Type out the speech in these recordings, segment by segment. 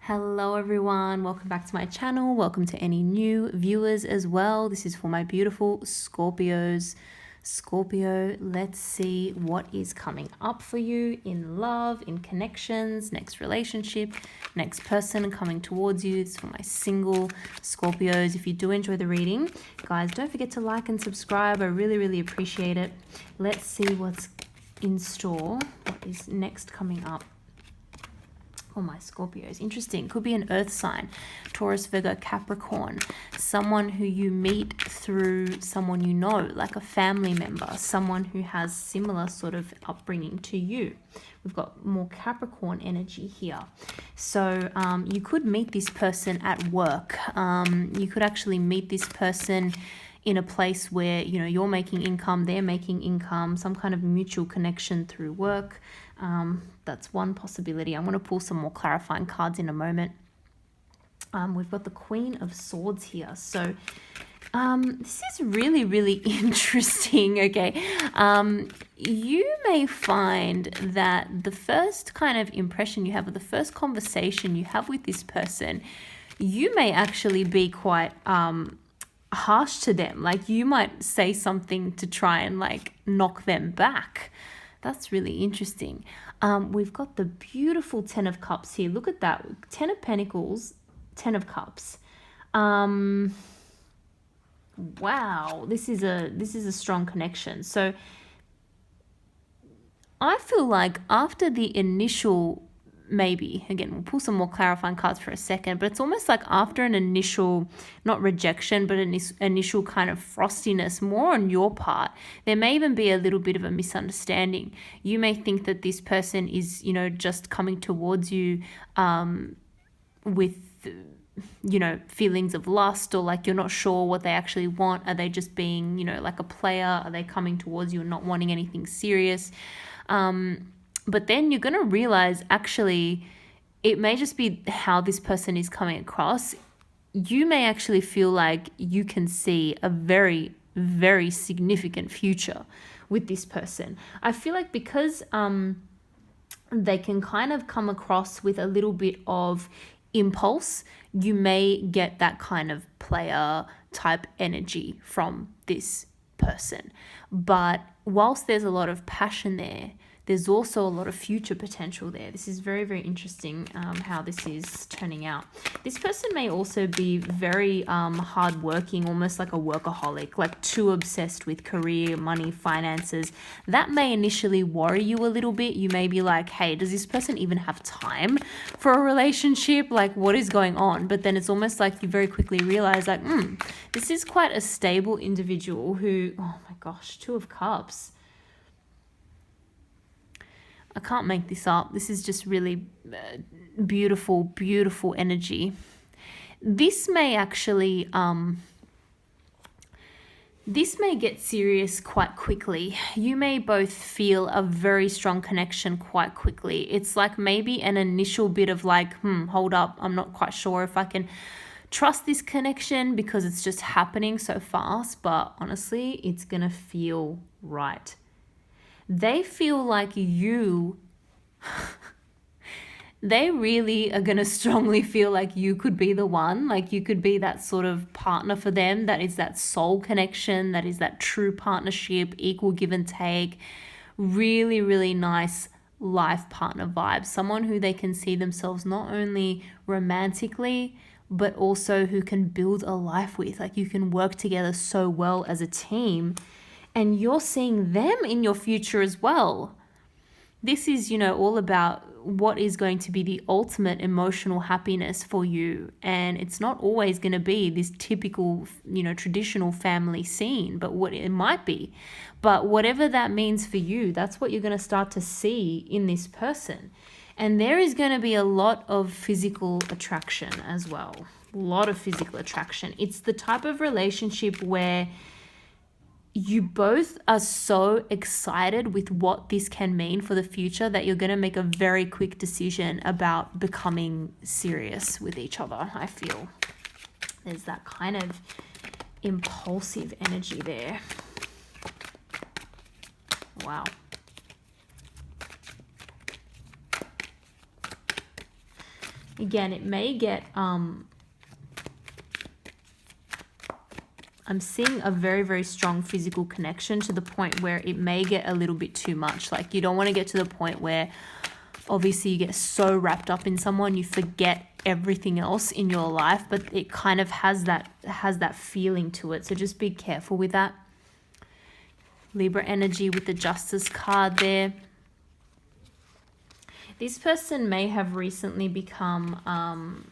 Hello everyone, welcome back to my channel. Welcome to any new viewers as well. This is for my beautiful Scorpios. Scorpio, let's see what is coming up for you in love, in connections, next relationship, next person coming towards you. It's for my single Scorpios. If you do enjoy the reading, guys, don't forget to like and subscribe. I really appreciate it. Let's see what's in store, what is next coming up. Oh, my Scorpios. Interesting. Could be an earth sign. Taurus, Virgo, Capricorn. Someone who you meet through someone you know, like a family member. Someone who has similar sort of upbringing to you. We've got more Capricorn energy here. So you could meet this person at work. You could actually meet this person in a place where, you know, you're making income, they're making income, some kind of mutual connection through work. That's one possibility. I'm going to pull some more clarifying cards in a moment. We've got the Queen of Swords here. So this is really interesting. Okay. You may find that the first kind of impression you have, or the first conversation you have with this person, you may actually be quite harsh to them. Like, you might say something to try and like knock them back. That's really interesting. We've got the beautiful Ten of Cups here. Look at that. 10 of Pentacles, 10 of Cups. Wow, this is a strong connection. So I feel like after the initial, maybe, again, we'll pull some more clarifying cards for a second, but it's almost like after an initial, not rejection, but an initial kind of frostiness, more on your part, there may even be a little bit of a misunderstanding. You may think that this person is, you know, just coming towards you with, you know, feelings of lust, or like you're not sure what they actually want. Are they just being, you know, like a player? Are they coming towards you and not wanting anything serious? But then you're going to realize, actually, it may just be how this person is coming across. You may actually feel like you can see a very significant future with this person. I feel like because they can kind of come across with a little bit of impulse, you may get that kind of player type energy from this person. But whilst there's a lot of passion there, there's also a lot of future potential there. This is very interesting how this is turning out. This person may also be very hardworking, almost like a workaholic, like too obsessed with career, money, finances. That may initially worry you a little bit. You may be like, hey, does this person even have time for a relationship? Like, what is going on? But then it's almost like you very quickly realize, like, this is quite a stable individual who, oh my gosh, Two of Cups. I can't make this up. This is just really beautiful energy. This may actually, this may get serious quite quickly. You may both feel a very strong connection quite quickly. It's like maybe an initial bit of like, hold up, I'm not quite sure if I can trust this connection because it's just happening so fast. But honestly, it's going to feel right. They feel like you, they really are going to strongly feel like you could be the one, like you could be that sort of partner for them. That is that soul connection. That is that true partnership, equal give and take, really nice life partner vibe. Someone who they can see themselves not only romantically, but also who can build a life with. Like, you can work together so well as a team. And you're seeing them in your future as well. This is, you know, all about what is going to be the ultimate emotional happiness for you. And it's not always going to be this typical, you know, traditional family scene, but what it might be. But whatever that means for you, that's what you're going to start to see in this person. And there is going to be a lot of physical attraction as well. A lot of physical attraction. It's the type of relationship where you both are so excited with what this can mean for the future that you're going to make a very quick decision about becoming serious with each other. I feel there's that kind of impulsive energy there. Wow. Again, it may get, I'm seeing a very, very strong physical connection to the point where it may get a little bit too much. Like, you don't want to get to the point where obviously you get so wrapped up in someone, you forget everything else in your life, but it kind of has that feeling to it. So just be careful with that. Libra energy with the Justice card there. This person may have recently become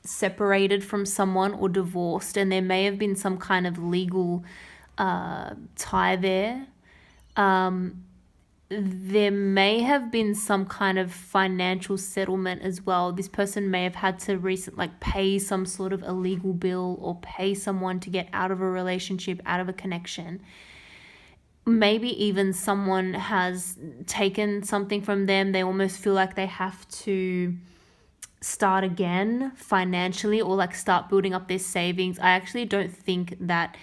separated from someone or divorced, and there may have been some kind of legal tie there. There may have been some kind of financial settlement as well. This person may have had to pay some sort of illegal bill or pay someone to get out of a relationship, out of a connection. Maybe even someone has taken something from them. They almost feel like they have to start again financially, or like start building up their savings. I actually don't think that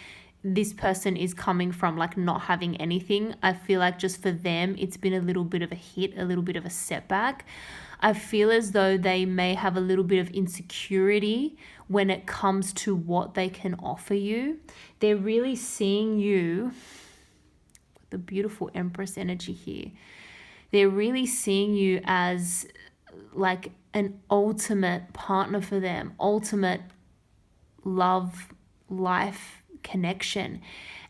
this person is coming from like not having anything. I feel like just for them, it's been a little bit of a hit, a little bit of a setback. I feel as though they may have a little bit of insecurity when it comes to what they can offer you. They're really seeing you, the beautiful Empress energy here. They're really seeing you as like an ultimate partner for them, ultimate love, life connection.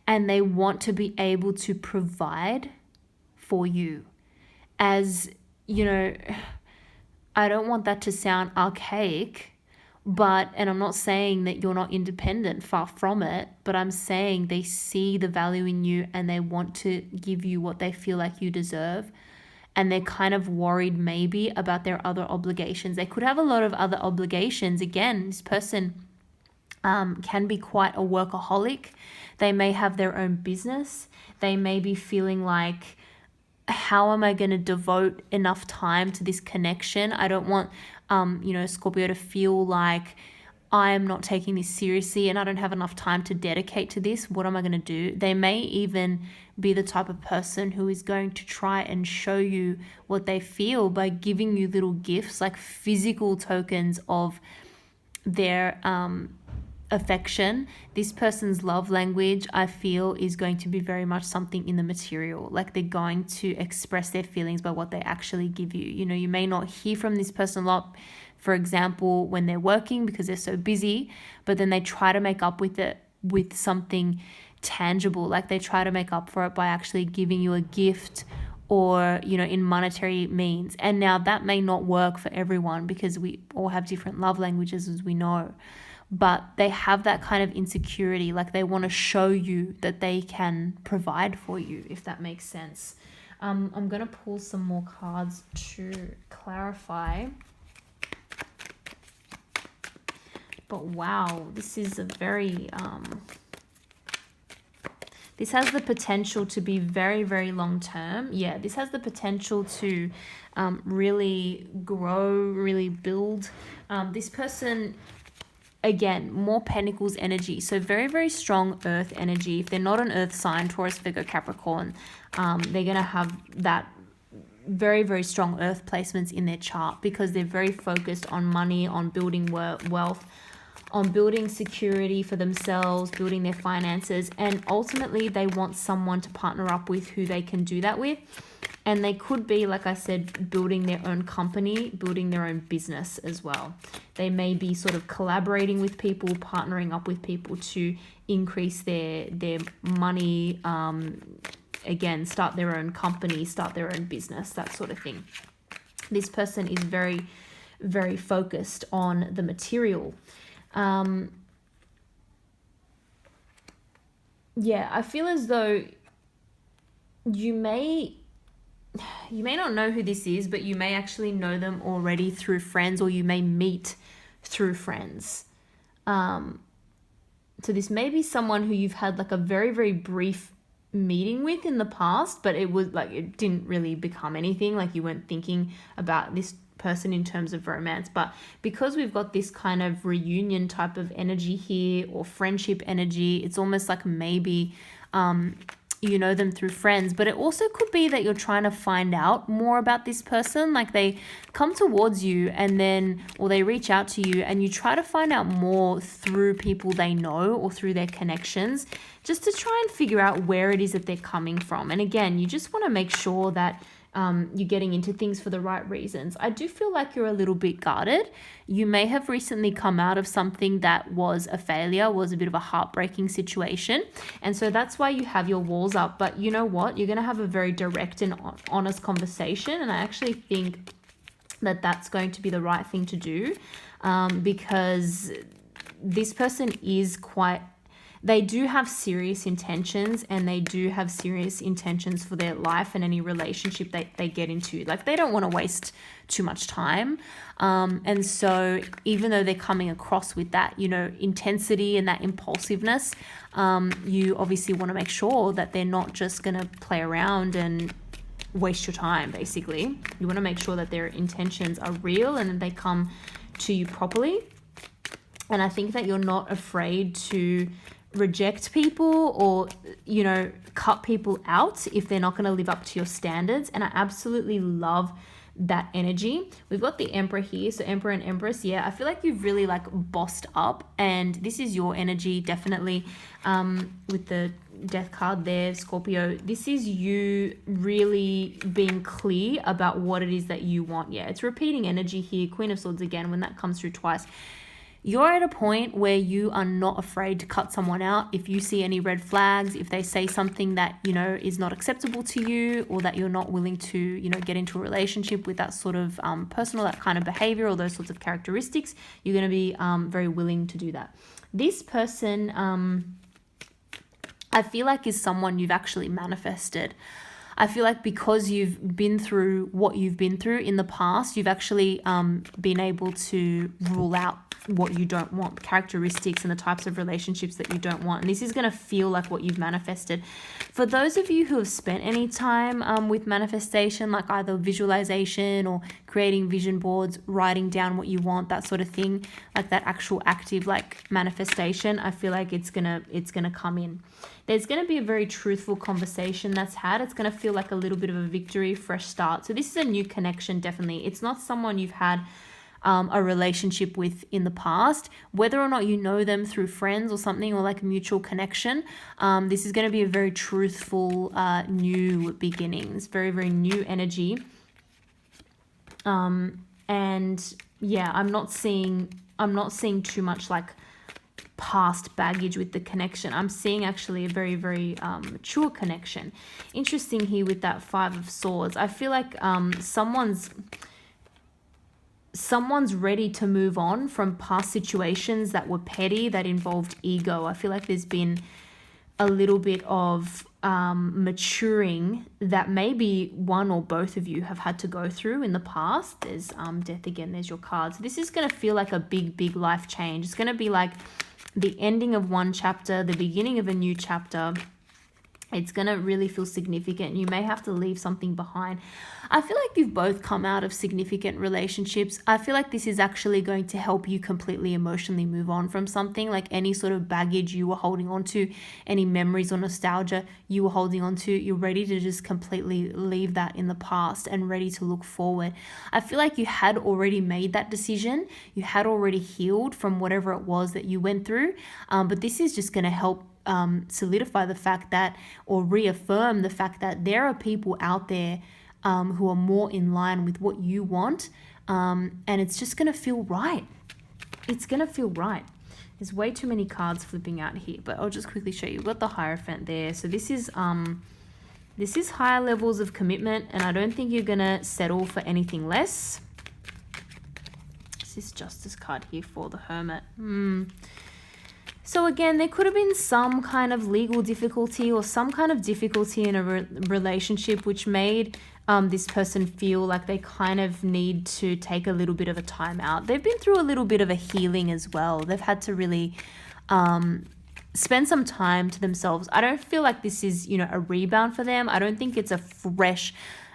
And they want to be able to provide for you. As, you know, I don't want that to sound archaic, and I'm not saying that you're not independent, far from it, but I'm saying they see the value in you and they want to give you what they feel like you deserve. And they're kind of worried maybe about their other obligations. They could have a lot of other obligations. Again, this person can be quite a workaholic. They may have their own business. They may be feeling like, how am I going to devote enough time to this connection? I don't want, Scorpio to feel like I am not taking this seriously and I don't have enough time to dedicate to this. What am I going to do? They may even be the type of person who is going to try and show you what they feel by giving you little gifts, like physical tokens of their affection. This person's love language, I feel, is going to be very much something in the material. Like they're going to express their feelings by what they actually give you. You know, you may not hear from this person a lot, for example, when they're working because they're so busy, but then they try to make up with it with something tangible. Like they try to make up for it by actually giving you a gift or, in monetary means. And now that may not work for everyone because we all have different love languages, as we know. But they have that kind of insecurity, like they want to show you that they can provide for you, if that makes sense. I'm going to pull some more cards to clarify. But wow, this is a very, this has the potential to be very, very long term. Yeah, this has the potential to really grow, really build. This person, again, more Pentacles energy. So very, very strong earth energy. If they're not an earth sign, Taurus, Virgo, Capricorn, they're going to have that very, very strong earth placements in their chart because they're very focused on money, on building wealth, on building security for themselves, building their finances. And ultimately, they want someone to partner up with who they can do that with. And they could be, like I said, building their own company, building their own business as well. They may be sort of collaborating with people, partnering up with people to increase their money, again, start their own company, start their own business, that sort of thing. This person is very, very focused on the material. I feel as though you may not know who this is, but you may actually know them already through friends, or you may meet through friends. So this may be someone who you've had like a very, very brief meeting with in the past, but it was like, it didn't really become anything. Like you weren't thinking about this person in terms of romance. But because we've got this kind of reunion type of energy here, or friendship energy, it's almost like maybe you know them through friends, but it also could be that you're trying to find out more about this person. Like they come towards you and then, or they reach out to you and you try to find out more through people they know or through their connections, just to try and figure out where it is that they're coming from. And again, you just want to make sure that you're getting into things for the right reasons. I do feel like you're a little bit guarded. You may have recently come out of something that was a failure, was a bit of a heartbreaking situation. And so that's why you have your walls up. But you know what? You're going to have a very direct and honest conversation. And I actually think that that's going to be the right thing to do, because this person is quite, they do have serious intentions, and they do have serious intentions for their life and any relationship they get into. Like they don't want to waste too much time. And so even though they're coming across with that, you know, intensity and that impulsiveness, you obviously want to make sure that they're not just going to play around and waste your time, basically. You want to make sure that their intentions are real and that they come to you properly. And I think that you're not afraid to reject people or, you know, cut people out if they're not going to live up to your standards. And I absolutely love that energy. We've got the Emperor here, so Emperor and Empress. Yeah, I feel like you've really like bossed up, and this is your energy, definitely. With the Death card there, Scorpio, this is you really being clear about what it is that you want. Yeah, it's repeating energy here. Queen of Swords again, when that comes through twice. You're at a point where you are not afraid to cut someone out if you see any red flags, if they say something that, you know, is not acceptable to you, or that you're not willing to, you know, get into a relationship with that sort of person or that kind of behavior or those sorts of characteristics. You're going to be very willing to do that. This person, I feel like, is someone you've actually manifested. I feel like because you've been through what you've been through in the past, you've actually been able to rule out what you don't want, characteristics and the types of relationships that you don't want. And this is going to feel like what you've manifested. For those of you who have spent any time with manifestation, like either visualization or creating vision boards, writing down what you want, that sort of thing, like that actual active like manifestation, I feel like it's gonna come in. There's going to be a very truthful conversation that's had. It's going to feel like a little bit of a victory, fresh start. So this is a new connection, definitely. It's not someone you've had a relationship with in the past, whether or not you know them through friends or something, or like a mutual connection. This is going to be a very truthful new beginnings, very, very new energy. And yeah, I'm not seeing too much like past baggage with the connection. I'm seeing actually a very, very mature connection. Interesting here with that Five of Swords. I feel like someone's ready to move on from past situations that were petty, that involved ego. I feel like there's been a little bit of maturing that maybe one or both of you have had to go through in the past. There's Death again, there's your card. So this is going to feel like a big, big life change. It's going to be like the ending of one chapter, the beginning of a new chapter. It's going to really feel significant. You may have to leave something behind. I feel like you've both come out of significant relationships. I feel like this is actually going to help you completely emotionally move on from something, like any sort of baggage you were holding on to, any memories or nostalgia you were holding on to. You're ready to just completely leave that in the past and ready to look forward. I feel like you had already made that decision. You had already healed from whatever it was that you went through. But this is just going to help solidify the fact that, or reaffirm the fact that there are people out there who are more in line with what you want, and it's just going to feel right. It's going to feel right. There's way too many cards flipping out here, but I'll just quickly show you. We've got the Hierophant there. So this is higher levels of commitment, and I don't think you're going to settle for anything less. This is Justice card here for the Hermit. So again, there could have been some kind of legal difficulty or some kind of difficulty in a relationship which made this person feel like they kind of need to take a little bit of a time out. They've been through a little bit of a healing as well. They've had to really spend some time to themselves. I don't feel like this is, you know, a rebound for them. I don't think it's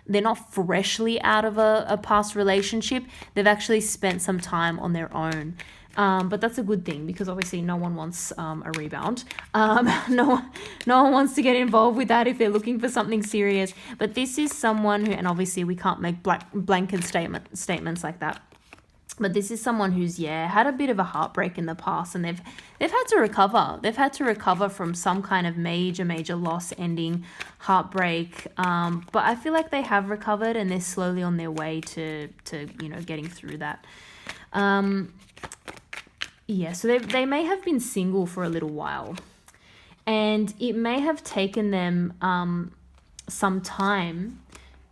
they're not freshly out of a past relationship. They've actually spent some time on their own. But that's a good thing, because obviously no one wants a rebound. No one wants to get involved with that if they're looking for something serious. But this is someone who, and obviously we can't make blanket statements like that. But this is someone who's, had a bit of a heartbreak in the past, and they've had to recover. They've had to recover from some kind of major loss, ending, heartbreak. But I feel like they have recovered, and they're slowly on their way to getting through that. So they may have been single for a little while, and it may have taken them some time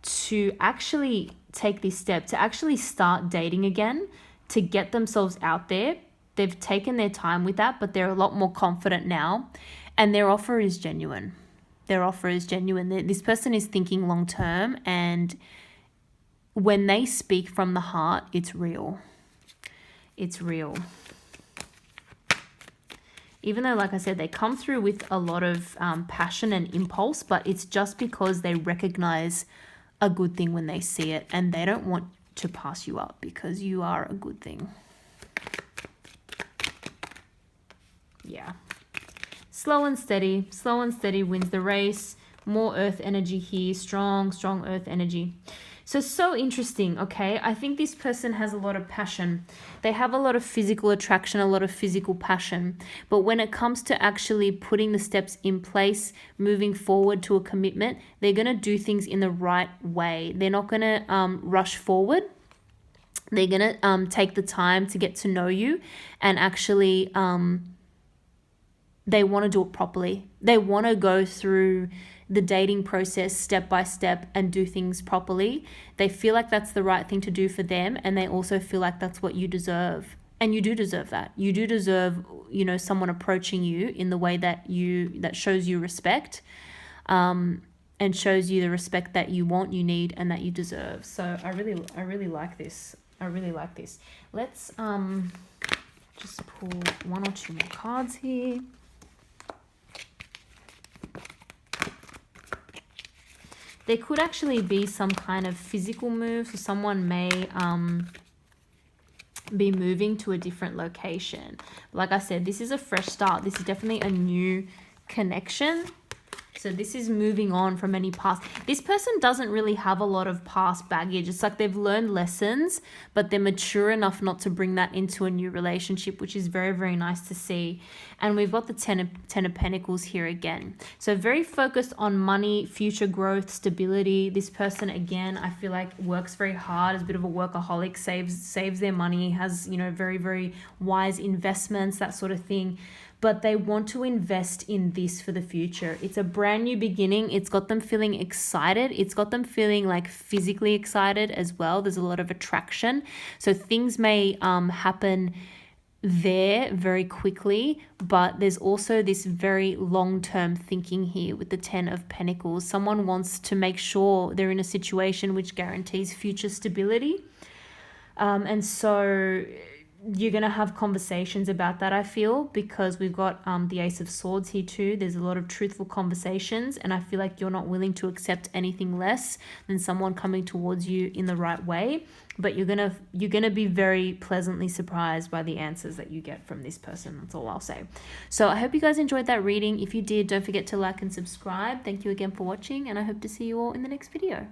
to actually take this step, to actually start dating again, to get themselves out there. They've taken their time with that, but they're a lot more confident now, and their offer is genuine. This person is thinking long term, and when they speak from the heart, it's real. Even though, like I said, they come through with a lot of passion and impulse, but it's just because they recognize a good thing when they see it, and they don't want to pass you up because you are a good thing. Yeah. Slow and steady wins the race. More earth energy here. Strong earth energy. So interesting, okay? I think this person has a lot of passion. They have a lot of physical attraction, a lot of physical passion. But when it comes to actually putting the steps in place, moving forward to a commitment, they're going to do things in the right way. They're not going to rush forward. They're going to take the time to get to know you, and actually they want to do it properly. They want to go through the dating process step by step and do things properly. They feel like that's the right thing to do for them, and they also feel like that's what you deserve. And you do deserve that. You do deserve, someone approaching you in the way that shows you respect, and shows you the respect that you want, you need, and that you deserve. So I really like this. Let's just pull one or two more cards here. There could actually be some kind of physical move, so someone may be moving to a different location. Like I said, this is a fresh start. This is definitely a new connection. So this is moving on from any past. This person doesn't really have a lot of past baggage. It's like they've learned lessons, but they're mature enough not to bring that into a new relationship, which is very, very nice to see. And we've got the Ten of Pentacles here again. So very focused on money, future growth, stability. This person, again, I feel like works very hard, is a bit of a workaholic, saves their money, has, very, very wise investments, that sort of thing. But they want to invest in this for the future. It's a brand new beginning. It's got them feeling excited. It's got them feeling like physically excited as well. There's a lot of attraction. So things may happen there very quickly, but there's also this very long-term thinking here with the Ten of Pentacles. Someone wants to make sure they're in a situation which guarantees future stability. And so you're going to have conversations about that, I feel, because we've got the Ace of Swords here too. There's a lot of truthful conversations, and I feel like you're not willing to accept anything less than someone coming towards you in the right way. But you're gonna be very pleasantly surprised by the answers that you get from this person. That's all I'll say. So I hope you guys enjoyed that reading. If you did, don't forget to like and subscribe. Thank you again for watching, and I hope to see you all in the next video.